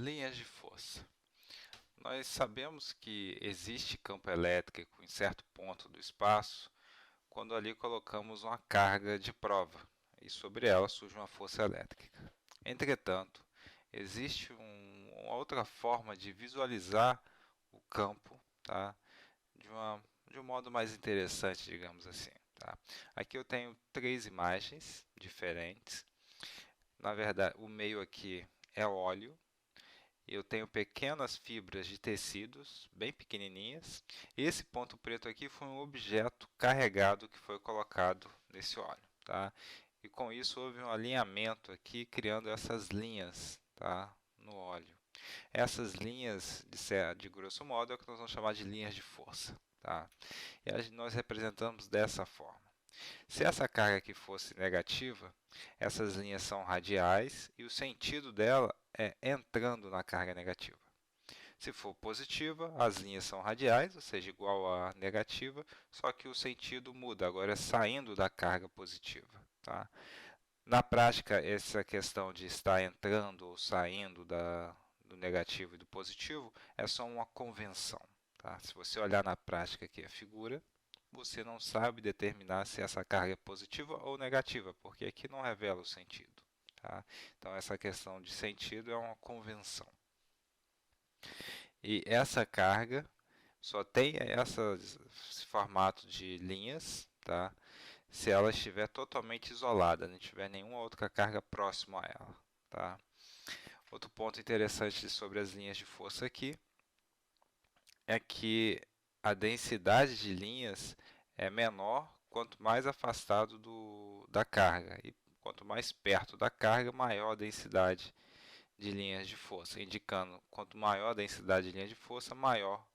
Linhas de força. Nós sabemos que existe campo elétrico em certo ponto do espaço quando ali colocamos uma carga de prova e sobre ela surge uma força elétrica. Entretanto, existe uma outra forma de visualizar o campo, tá? De um modo mais interessante, digamos assim. Tá? Aqui eu tenho três imagens diferentes. Na verdade, o meio aqui é óleo. Eu tenho pequenas fibras de tecidos, bem pequenininhas. Esse ponto preto aqui foi um objeto carregado que foi colocado nesse óleo, tá? E com isso houve um alinhamento aqui, criando essas linhas, tá? No óleo. Essas linhas, de grosso modo, é o que nós vamos chamar de linhas de força, tá? E nós representamos dessa forma. Se essa carga aqui fosse negativa, essas linhas são radiais e o sentido dela é entrando na carga negativa. Se for positiva, as linhas são radiais, ou seja, igual a negativa, só que o sentido muda, agora é saindo da carga positiva. Tá? Na prática, essa questão de estar entrando ou saindo do negativo e do positivo é só uma convenção. Tá? Se você olhar na prática aqui a figura, você não sabe determinar se essa carga é positiva ou negativa, porque aqui não revela o sentido. Tá? Então, essa questão de sentido é uma convenção. E essa carga só tem esse formato de linhas, tá? Se ela estiver totalmente isolada, não tiver nenhuma outra carga próxima a ela. Tá? Outro ponto interessante sobre as linhas de força aqui é que a densidade de linhas é menor quanto mais afastado da carga. E quanto mais perto da carga, maior a densidade de linhas de força, indicando quanto maior a densidade de linhas de força, maior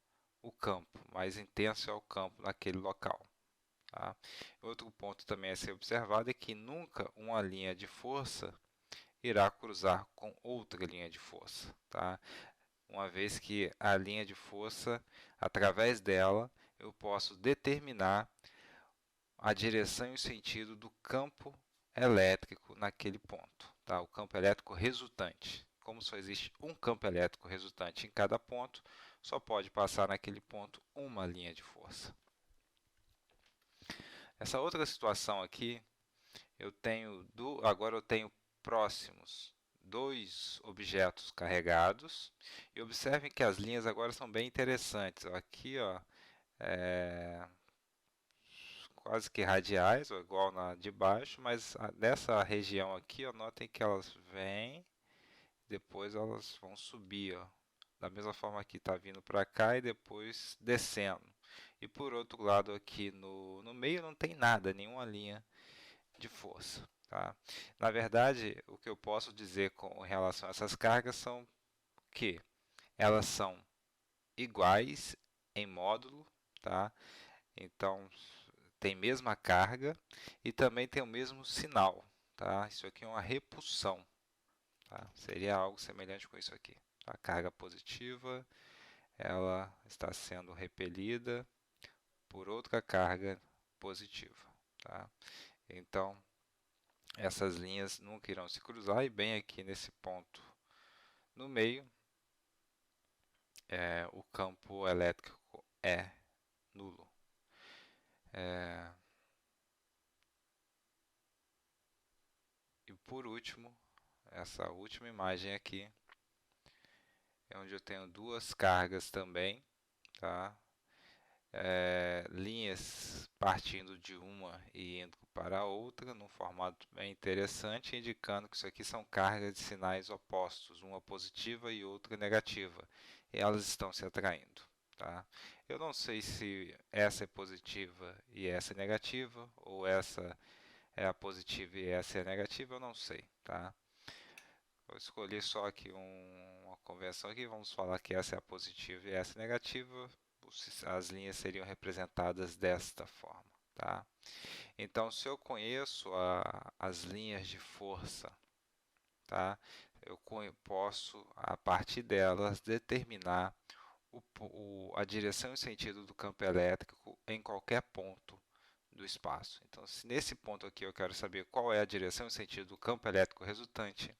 o campo, mais intenso é o campo naquele local. Tá? Outro ponto também a ser observado é que nunca uma linha de força irá cruzar com outra linha de força. Tá? Uma vez que a linha de força, através dela, eu posso determinar a direção e o sentido do campo elétrico naquele ponto, tá? O campo elétrico resultante. Como só existe um campo elétrico resultante em cada ponto, só pode passar naquele ponto uma linha de força. Essa outra situação aqui, agora eu tenho próximos dois objetos carregados e observem que as linhas agora são bem interessantes. Aqui, ó, é, quase que radiais, ou igual na de baixo, mas nessa região aqui, ó, notem que elas vêm, depois elas vão subir, ó. Da mesma forma que está vindo para cá e depois descendo. E por outro lado aqui no meio não tem nada, nenhuma linha de força. Tá? Na verdade, o que eu posso dizer com relação a essas cargas são que elas são iguais em módulo, tá? Então tem mesma carga e também tem o mesmo sinal, tá? Isso aqui é uma repulsão, tá? Seria algo semelhante com isso aqui. A carga positiva, ela está sendo repelida por outra carga positiva, tá? Então, essas linhas nunca irão se cruzar e bem aqui nesse ponto no meio, o campo elétrico é nulo. E por último, essa última imagem aqui é onde eu tenho duas cargas também, tá? Linhas partindo de uma e indo para a outra, num formato bem interessante, indicando que isso aqui são cargas de sinais opostos, uma positiva e outra negativa, e elas estão se atraindo. Tá? Eu não sei se essa é positiva e essa é negativa, ou essa é a positiva e essa é a negativa, eu não sei. Tá? Eu escolhi só aqui uma convenção aqui, vamos falar que essa é a positiva e essa é a negativa. As linhas seriam representadas desta forma. Tá? Então, se eu conheço as linhas de força, tá? Eu posso, a partir delas, determinar a direção e sentido do campo elétrico em qualquer ponto do espaço. Então, se nesse ponto aqui eu quero saber qual é a direção e sentido do campo elétrico resultante,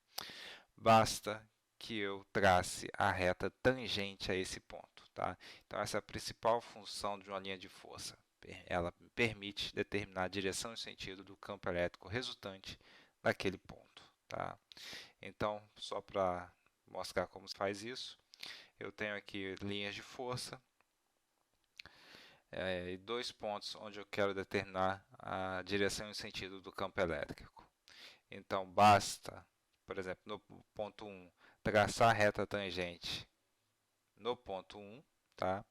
basta que eu trace a reta tangente a esse ponto, tá? Então essa é a principal função de uma linha de força. Ela permite determinar a direção e sentido do campo elétrico resultante daquele ponto, tá? Então, só para mostrar como se faz isso, eu tenho aqui linhas de força e dois pontos onde eu quero determinar a direção e sentido do campo elétrico. Então, basta, por exemplo, no ponto 1, traçar a reta tangente no ponto 1, tá?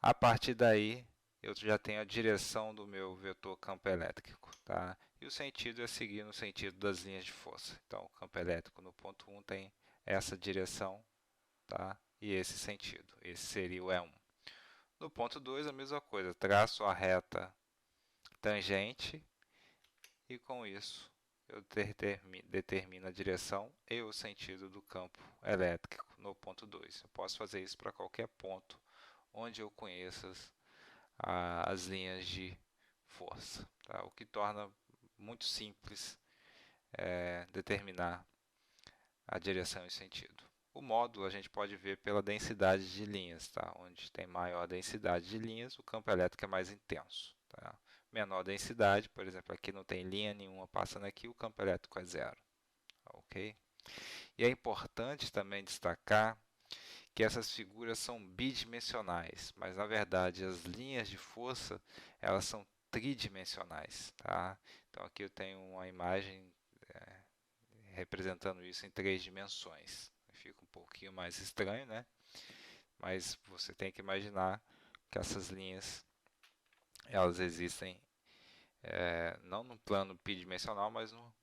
A partir daí, eu já tenho a direção do meu vetor campo elétrico, tá? E o sentido é seguir no sentido das linhas de força. Então, o campo elétrico no ponto 1 tem essa direção, tá? E esse sentido. Esse seria o E1. No ponto 2, a mesma coisa. Traço a reta tangente e com isso eu determino a direção e o sentido do campo elétrico no ponto 2. Eu posso fazer isso para qualquer ponto onde eu conheça as linhas de força, tá? O que torna muito simples determinar a direção e sentido. O módulo a gente pode ver pela densidade de linhas, tá? Onde tem maior densidade de linhas, o campo elétrico é mais intenso, tá? Menor densidade, por exemplo, aqui não tem linha nenhuma passando aqui, o campo elétrico é zero, ok? E é importante também destacar que essas figuras são bidimensionais, mas na verdade as linhas de força elas são tridimensionais, tá? Então aqui eu tenho uma imagem representando isso em três dimensões. Fica um pouquinho mais estranho, né? Mas você tem que imaginar que essas linhas elas existem não no plano bidimensional, mas no